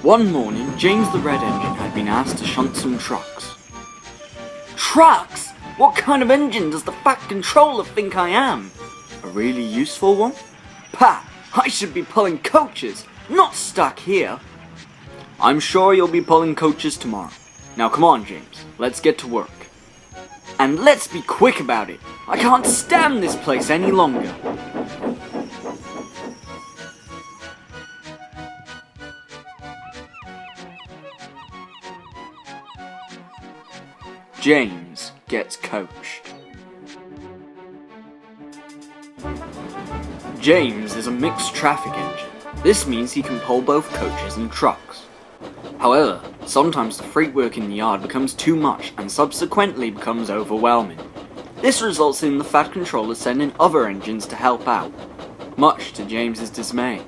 One morning, James the Red Engine had been asked to shunt some trucks. Trucks? What kind of engine does the Fat Controller think I am? A really useful one? Pah! I should be pulling coaches, not stuck here. I'm sure you'll be pulling coaches tomorrow. Now come on, James, let's get to work. And let's be quick about it. I can't stand this place any longer. James gets coached. James is a mixed traffic engine. This means he can pull both coaches and trucks. However, sometimes the freight work in the yard becomes too much and subsequently becomes overwhelming. This results in the Fat Controller sending other engines to help out, much to James's dismay.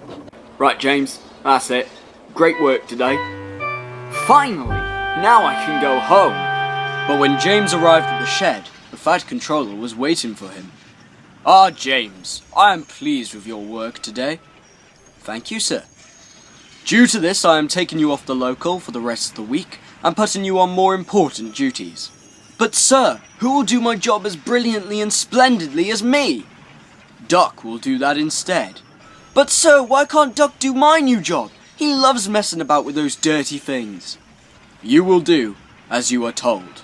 Right, James, that's it. Great work today. Finally, now I can go home. But when James arrived at the shed, the Fat Controller was waiting for him. "Ah, James, I am pleased with your work today." "Thank you, sir. Due to this, I am taking you off the local for the rest of the week and putting you on more important duties." "But sir, who will do my job as brilliantly and splendidly as me?" "Duck will do that instead." "But sir, why can't Duck do my new job? He loves messing about with those dirty things." "You will do as you are told."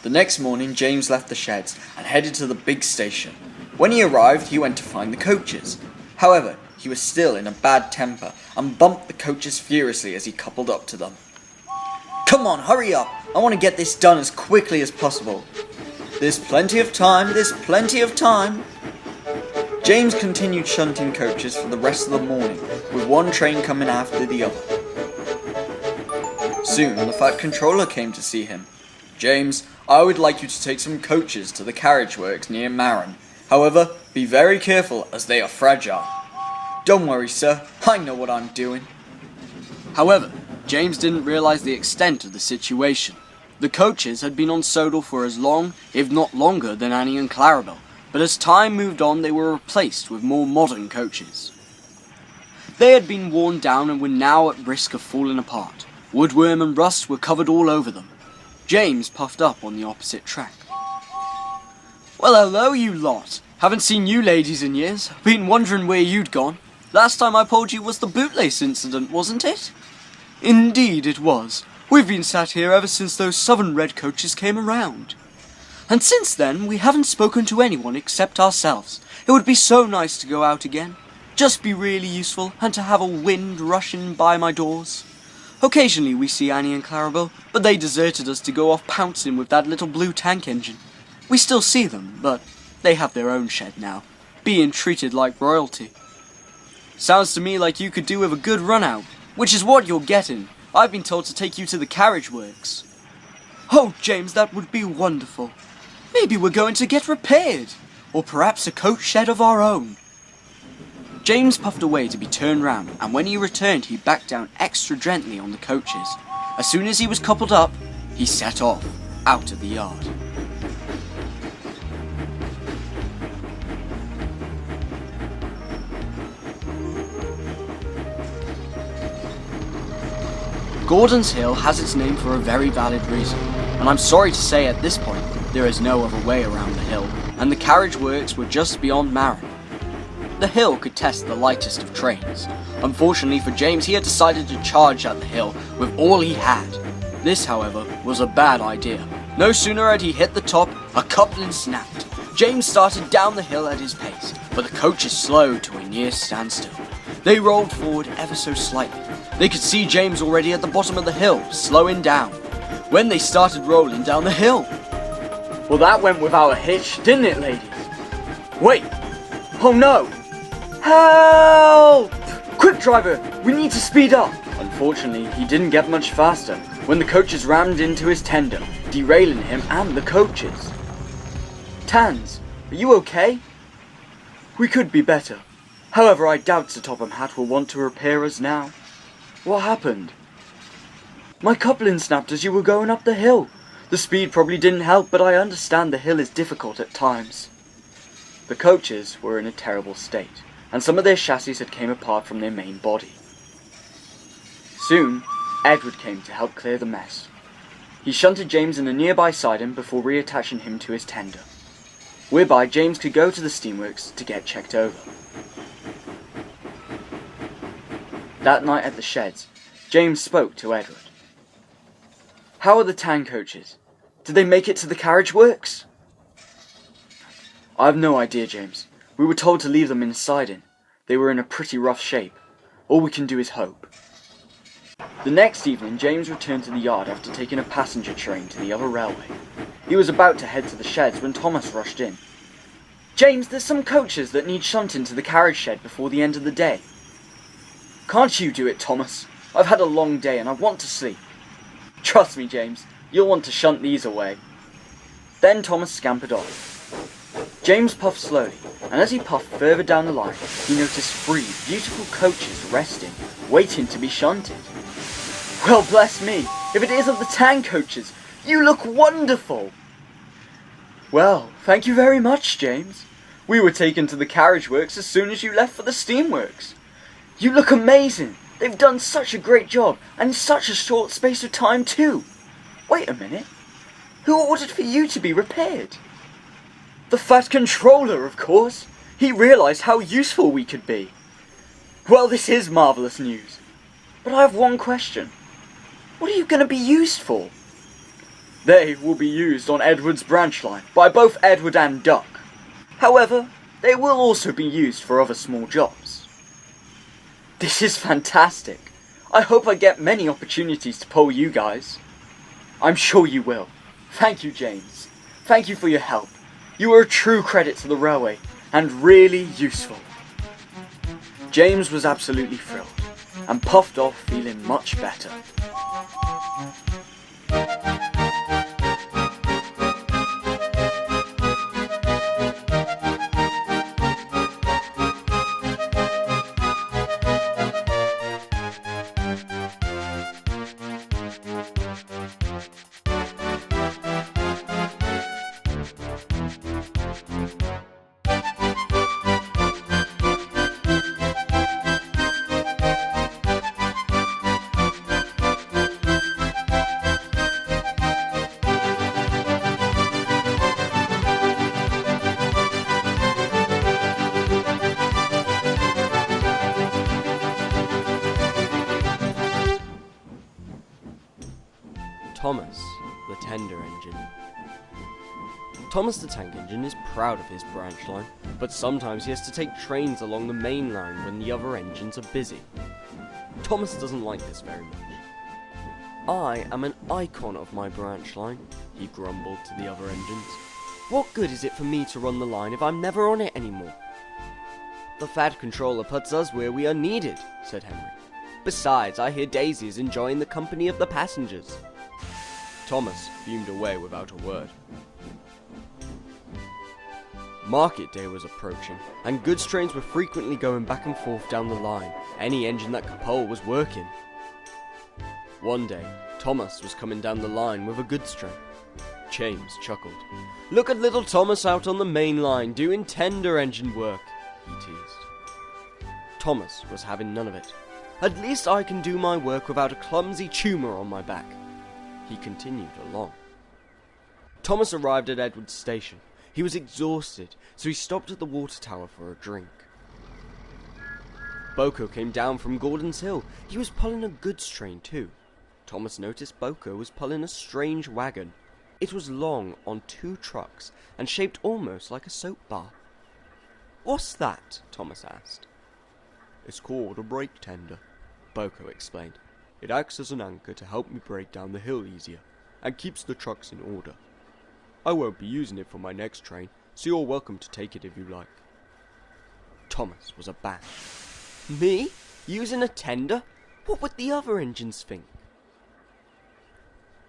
The next morning, James left the sheds and headed to the big station. When he arrived, he went to find the coaches. However, he was still in a bad temper and bumped the coaches furiously as he coupled up to them. "Come on, hurry up! I want to get this done as quickly as possible." "There's plenty of time, there's plenty of time." James continued shunting coaches for the rest of the morning, with one train coming after the other. Soon, the Fat Controller came to see him. "James, I would like you to take some coaches to the carriage works near Marin. However, be very careful as they are fragile." "Don't worry, sir. I know what I'm doing." However, James didn't realize the extent of the situation. The coaches had been on Sodal for as long, if not longer, than Annie and Clarabel, but as time moved on they were replaced with more modern coaches. They had been worn down and were now at risk of falling apart. Woodworm and rust were covered all over them. James puffed up on the opposite track. "Well, hello, you lot. Haven't seen you ladies in years. Been wondering where you'd gone. Last time I pulled you was the bootlace incident, wasn't it?" "Indeed it was. We've been sat here ever since those Southern Red coaches came around. And since then, we haven't spoken to anyone except ourselves. It would be so nice to go out again. Just be really useful, and to have a wind rushing by my doors. Occasionally we see Annie and Clarabel, but they deserted us to go off pouncing with that little blue tank engine. We still see them, but they have their own shed now, being treated like royalty. Sounds to me like you could do with a good run out, which is what you're getting. I've been told to take you to the carriage works." "Oh, James, that would be wonderful. Maybe we're going to get repaired, or perhaps a coach shed of our own." James puffed away to be turned round, and when he returned he backed down extra gently on the coaches. As soon as he was coupled up, he set off, out of the yard. Gordon's Hill has its name for a very valid reason, and I'm sorry to say at this point there is no other way around the hill, and the carriage works were just beyond Marin. The hill could test the lightest of trains. Unfortunately for James, he had decided to charge at the hill with all he had. This, however, was a bad idea. No sooner had he hit the top, a coupling snapped. James started down the hill at his pace, but the coaches slowed to a near standstill. They rolled forward ever so slightly. They could see James already at the bottom of the hill, slowing down, when they started rolling down the hill. Well, that went without a hitch, didn't it, ladies? Wait! Oh no! Help! Quick, driver! We need to speed up! Unfortunately, he didn't get much faster when the coaches rammed into his tender, derailing him and the coaches. Tans, are you okay? We could be better. However, I doubt Sir Topham Hatt will want to repair us now. What happened? My coupling snapped as you were going up the hill. The speed probably didn't help, but I understand the hill is difficult at times. The coaches were in a terrible state, and some of their chassis had came apart from their main body. Soon, Edward came to help clear the mess. He shunted James in a nearby siding before reattaching him to his tender, whereby James could go to the steamworks to get checked over. That night at the sheds, James spoke to Edward. "How are the tan coaches? Did they make it to the carriage works?" "I've no idea, James. We were told to leave them in a siding. They were in a pretty rough shape. All we can do is hope." The next evening, James returned to the yard after taking a passenger train to the other railway. He was about to head to the sheds when Thomas rushed in. "James, there's some coaches that need shunting to the carriage shed before the end of the day." "Can't you do it, Thomas? I've had a long day and I want to sleep." "Trust me, James, you'll want to shunt these away." Then Thomas scampered off. James puffed slowly, and as he puffed further down the line, he noticed 3 beautiful coaches resting, waiting to be shunted. "Well, bless me, if it isn't the tan coaches! You look wonderful!" "Well, thank you very much, James. We were taken to the carriage works as soon as you left for the steamworks. You look amazing! They've done such a great job, and in such a short space of time too. Wait a minute. Who ordered for you to be repaired?" "The Fat Controller, of course. He realised how useful we could be." "Well, this is marvellous news. But I have one question. What are you going to be used for?" "They will be used on Edward's branch line by both Edward and Duck. However, they will also be used for other small jobs." "This is fantastic. I hope I get many opportunities to pull you guys." "I'm sure you will. Thank you, James. Thank you for your help. You are a true credit to the railway, and really useful." James was absolutely thrilled, and puffed off feeling much better. Thomas, the tender engine. Thomas the tank engine is proud of his branch line, but sometimes he has to take trains along the main line when the other engines are busy. Thomas doesn't like this very much. "I am an icon of my branch line," he grumbled to the other engines. "What good is it for me to run the line if I'm never on it anymore?" "The Fat Controller puts us where we are needed," said Henry. "Besides, I hear Daisy is enjoying the company of the passengers." Thomas fumed away without a word. Market day was approaching, and goods trains were frequently going back and forth down the line. Any engine that could pull was working. One day, Thomas was coming down the line with a goods train. James chuckled. "Look at little Thomas out on the main line doing tender engine work," he teased. Thomas was having none of it. "At least I can do my work without a clumsy tumor on my back." He continued along. Thomas arrived at Edward's station. He was exhausted, so he stopped at the water tower for a drink. Boko came down from Gordon's Hill. He was pulling a goods train too. Thomas noticed Boko was pulling a strange wagon. It was long on 2 trucks and shaped almost like a soap bar. "What's that?" Thomas asked. "It's called a brake tender," Boko explained. "It acts as an anchor to help me brake down the hill easier, and keeps the trucks in order. I won't be using it for my next train, so you're welcome to take it if you like." Thomas was abashed. "Me? Using a tender? What would the other engines think?"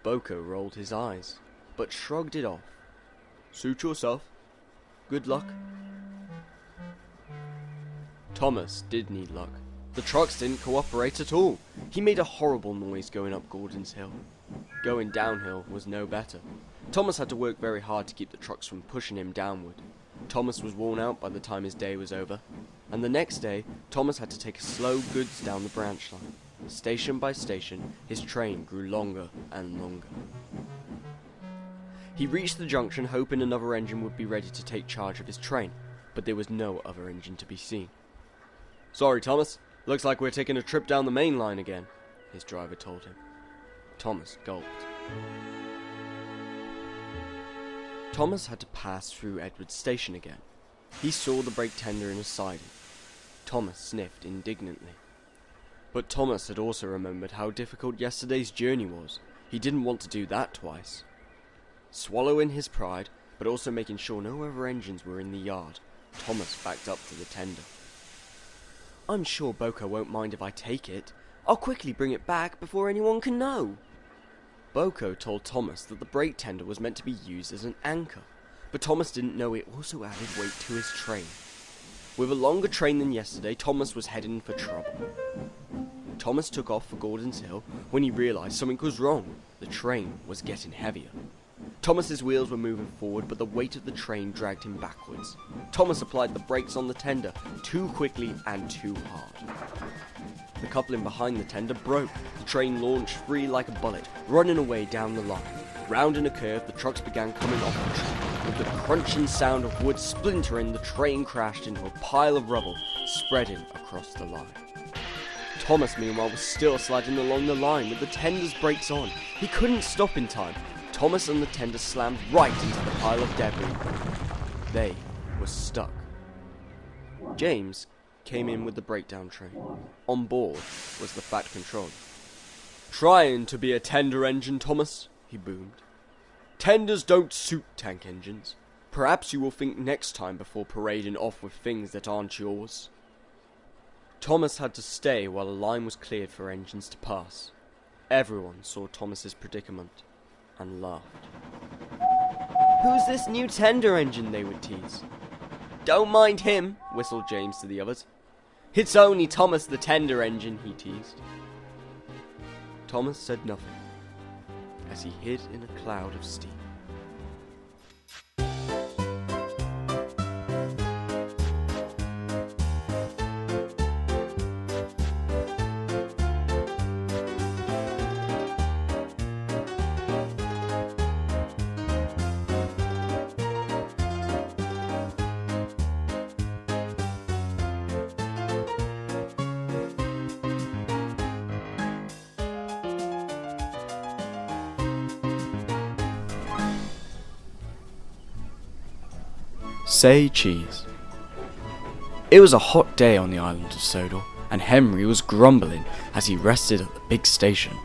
Boko rolled his eyes, but shrugged it off. "Suit yourself. Good luck." Thomas did need luck. The trucks didn't cooperate at all. He made a horrible noise going up Gordon's Hill. Going downhill was no better. Thomas had to work very hard to keep the trucks from pushing him downward. Thomas was worn out by the time his day was over, and the next day, Thomas had to take a slow goods down the branch line. station by station, his train grew longer and longer. He reached the junction hoping another engine would be ready to take charge of his train, but there was no other engine to be seen. "Sorry, Thomas. Looks like we're taking a trip down the main line again," his driver told him. Thomas gulped. Thomas had to pass through Edward's station again. He saw the brake tender in a siding. Thomas sniffed indignantly. But Thomas had also remembered how difficult yesterday's journey was. He didn't want to do that twice. Swallowing his pride, but also making sure no other engines were in the yard, Thomas backed up to the tender. "I'm sure Boko won't mind if I take it. I'll quickly bring it back before anyone can know." Boko told Thomas that the brake tender was meant to be used as an anchor, but Thomas didn't know it also added weight to his train. With a longer train than yesterday, Thomas was heading for trouble. Thomas took off for Gordon's Hill when he realised something was wrong. The train was getting heavier. Thomas's wheels were moving forward, but the weight of the train dragged him backwards. Thomas applied the brakes on the tender too quickly and too hard. The coupling behind the tender broke. The train launched free like a bullet, running away down the line. Rounding a curve, the trucks began coming off the track. With the crunching sound of wood splintering, the train crashed into a pile of rubble, spreading across the line. Thomas, meanwhile, was still sliding along the line with the tender's brakes on. He couldn't stop in time. Thomas and the tender slammed right into the pile of debris. They were stuck. James came in with the breakdown train. On board was the Fat Controller. "Trying to be a tender engine, Thomas," he boomed. "Tenders don't suit tank engines. Perhaps you will think next time before parading off with things that aren't yours." Thomas had to stay while a line was cleared for engines to pass. Everyone saw Thomas's predicament and laughed. "Who's this new tender engine?" they would tease. "Don't mind him," whistled James to the others. "It's only Thomas the tender engine," he teased. Thomas said nothing as he hid in a cloud of steam. Say cheese. It was a hot day on the island of Sodor, and Henry was grumbling as he rested at the big station.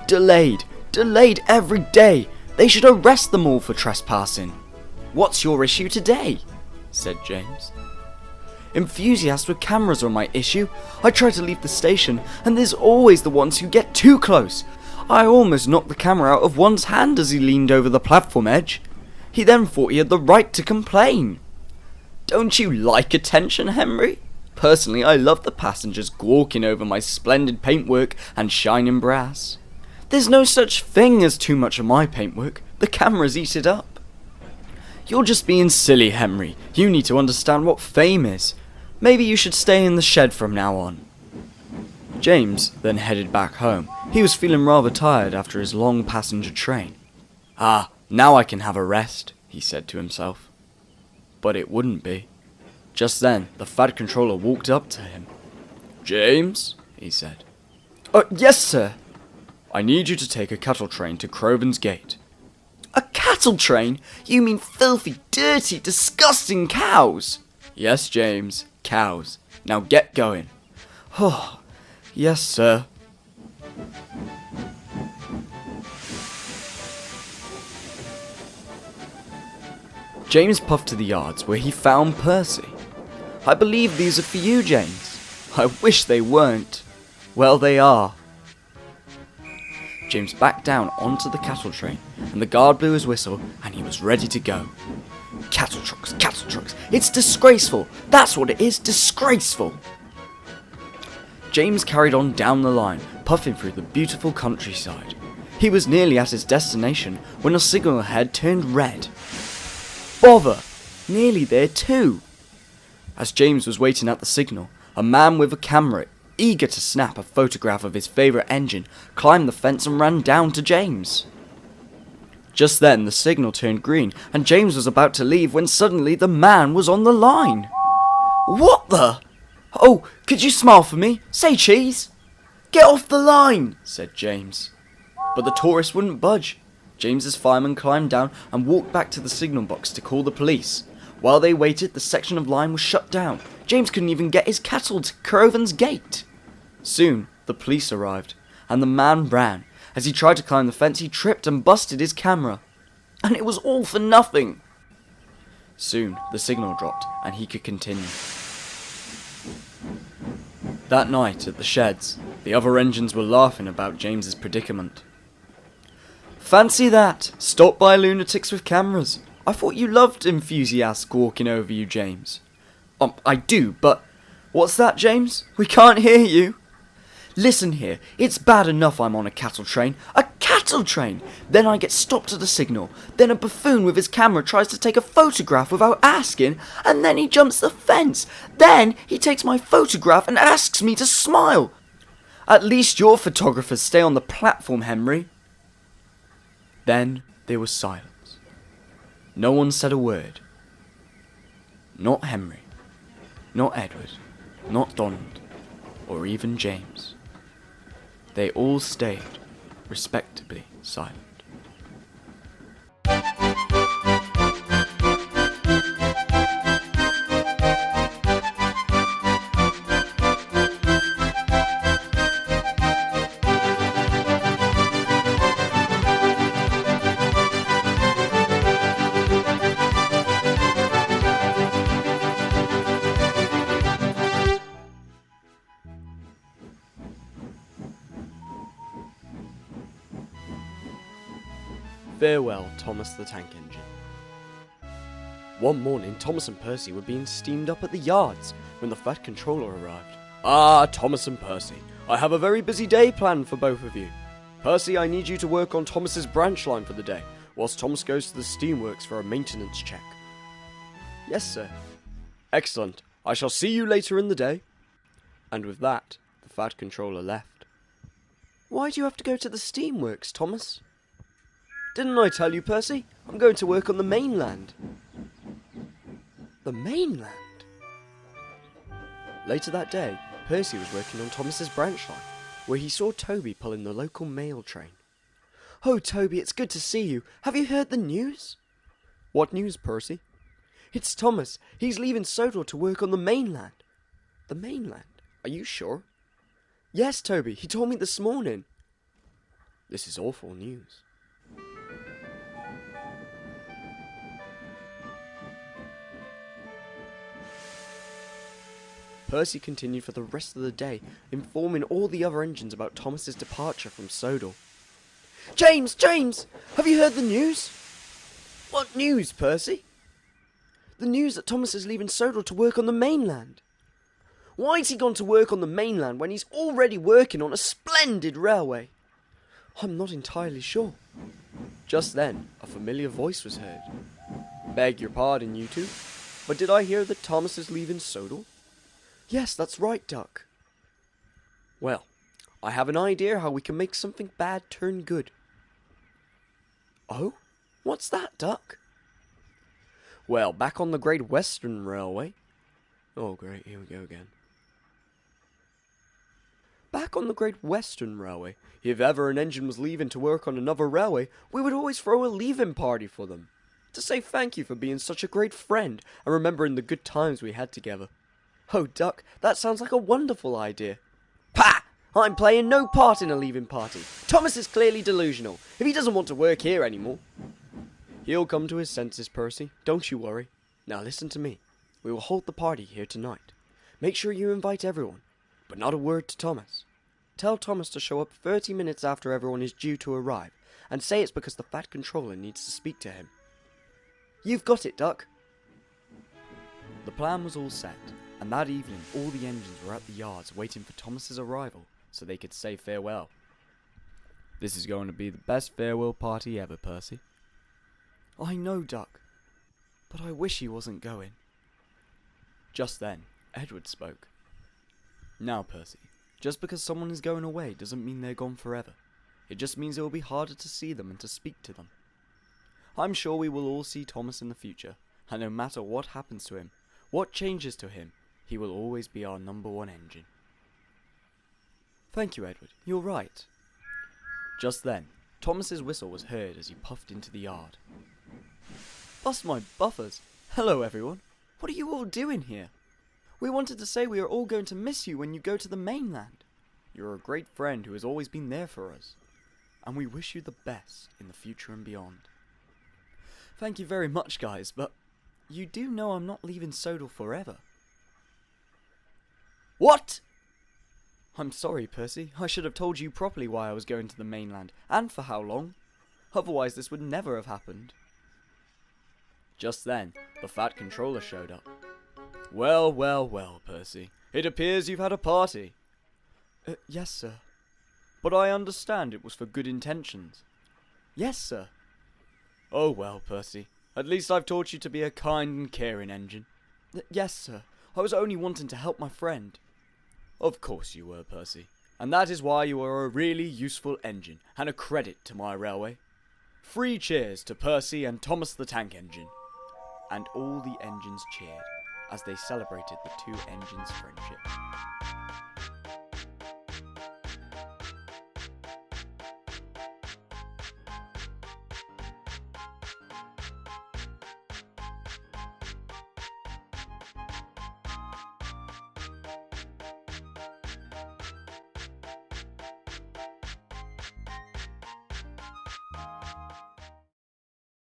Delayed every day. They should arrest them all for trespassing. What's your issue today? Said James. Enthusiasts with cameras are my issue. I try to leave the station, and there's always the ones who get too close. I almost knocked the camera out of one's hand as he leaned over the platform edge. He then thought he had the right to complain. Don't you like attention, Henry? Personally, I love the passengers gawking over my splendid paintwork and shining brass. There's no such thing as too much of my paintwork. The cameras eat it up. You're just being silly, Henry. You need to understand what fame is. Maybe you should stay in the shed from now on. James then headed back home. He was feeling rather tired after his long passenger train. Now I can have a rest, he said to himself. But it wouldn't be. Just then, the Fat Controller walked up to him. James, he said. Yes, sir. I need you to take a cattle train to Crovan's Gate. A cattle train? You mean filthy, dirty, disgusting cows? Yes, James, cows. Now get going. Oh, yes, sir. James puffed to the yards where he found Percy. I believe these are for you, James. I wish they weren't. Well, they are. James backed down onto the cattle train, and the guard blew his whistle, and he was ready to go. Cattle trucks. It's disgraceful. That's what it is, disgraceful. James carried on down the line, puffing through the beautiful countryside. He was nearly at his destination when a signal ahead turned red. Bother! Nearly there too. As James was waiting at the signal, a man with a camera eager to snap a photograph of his favourite engine, climbed the fence and ran down to James. Just then the signal turned green, and James was about to leave when suddenly the man was on the line. "What the? Oh, could you smile for me? Say cheese." "Get off the line," said James. But the tourist wouldn't budge. James's fireman climbed down and walked back to the signal box to call the police. While they waited, the section of line was shut down. James couldn't even get his cattle to Crovan's gate. Soon, the police arrived, and the man ran. As he tried to climb the fence, he tripped and busted his camera. And it was all for nothing. Soon, the signal dropped, and he could continue. That night, at the sheds, the other engines were laughing about James's predicament. "Fancy that! Stopped by lunatics with cameras. I thought you loved enthusiasts walking over you, James." I do, but..." "What's that, James? We can't hear you." "Listen here, it's bad enough I'm on a cattle train. A cattle train! Then I get stopped at a signal. Then a buffoon with his camera tries to take a photograph without asking, and then he jumps the fence. Then he takes my photograph and asks me to smile. At least your photographers stay on the platform, Henry." Then there was silence. No one said a word. Not Henry, not Edward, not Donald, or even James. They all stayed respectably silent. Farewell, Thomas the Tank Engine. One morning, Thomas and Percy were being steamed up at the yards when the Fat Controller arrived. "Ah, Thomas and Percy, I have a very busy day planned for both of you. Percy, I need you to work on Thomas's branch line for the day, whilst Thomas goes to the steamworks for a maintenance check." "Yes, sir." "Excellent. I shall see you later in the day." And with that, the Fat Controller left. "Why do you have to go to the steamworks, Thomas?" "Didn't I tell you, Percy? I'm going to work on the mainland." The mainland? Later that day, Percy was working on Thomas's branch line, where he saw Toby pulling the local mail train. "Oh, Toby, it's good to see you. Have you heard the news?" "What news, Percy?" "It's Thomas. He's leaving Sodor to work on the mainland." "The mainland? Are you sure?" "Yes, Toby. He told me this morning." This is awful news. Percy continued for the rest of the day, informing all the other engines about Thomas's departure from Sodor. "James! James! Have you heard the news?" "What news, Percy?" "The news that Thomas is leaving Sodor to work on the mainland." "Why's he gone to work on the mainland when he's already working on a splendid railway?" "I'm not entirely sure." Just then, a familiar voice was heard. "Beg your pardon, you two, but did I hear that Thomas is leaving Sodor?" "Yes, that's right, Duck." "Well, I have an idea how we can make something bad turn good." "Oh? What's that, Duck?" "Well, back on the Great Western Railway..." Oh, great, here we go again. "Back on the Great Western Railway, if ever an engine was leaving to work on another railway, we would always throw a leaving party for them, to say thank you for being such a great friend and remembering the good times we had together." "Oh, Duck, that sounds like a wonderful idea." "Pah! I'm playing no part in a leaving party. Thomas is clearly delusional, if he doesn't want to work here anymore." "He'll come to his senses, Percy. Don't you worry. Now listen to me. We will hold the party here tonight. Make sure you invite everyone, but not a word to Thomas. Tell Thomas to show up 30 minutes after everyone is due to arrive, and say it's because the Fat Controller needs to speak to him." "You've got it, Duck." The plan was all set, and that evening all the engines were at the yards waiting for Thomas's arrival so they could say farewell. "This is going to be the best farewell party ever, Percy." "I know, Duck, but I wish he wasn't going." Just then, Edward spoke. "Now, Percy, Just because someone is going away doesn't mean they're gone forever. It just means it will be harder to see them and to speak to them. I'm sure we will all see Thomas in the future, and no matter what happens to him, what changes to him, he will always be our number one engine. Thank you, Edward. You're right. Just then, Thomas's whistle was heard as he puffed into the yard. Bust my buffers! Hello, everyone. What are you all doing here? We wanted to say we are all going to miss you when you go to the mainland. You're a great friend who has always been there for us, and we wish you the best in the future and beyond. Thank you very much, guys, but you do know I'm not leaving Sodal forever. What? I'm sorry, Percy. I should have told you properly why I was going to the mainland, and for how long. Otherwise this would never have happened. Just then, the Fat Controller showed up. Well, well, well, Percy. It appears you've had a party. Yes, sir. But I understand it was for good intentions. Yes, sir. Oh well, Percy. At least I've taught you to be a kind and caring engine. Yes, sir. I was only wanting to help my friend. Of course you were, Percy. And that is why you are a really useful engine, and a credit to my railway. 3 cheers to Percy and Thomas the Tank Engine. And all the engines cheered, as they celebrated the 2 engines' friendship.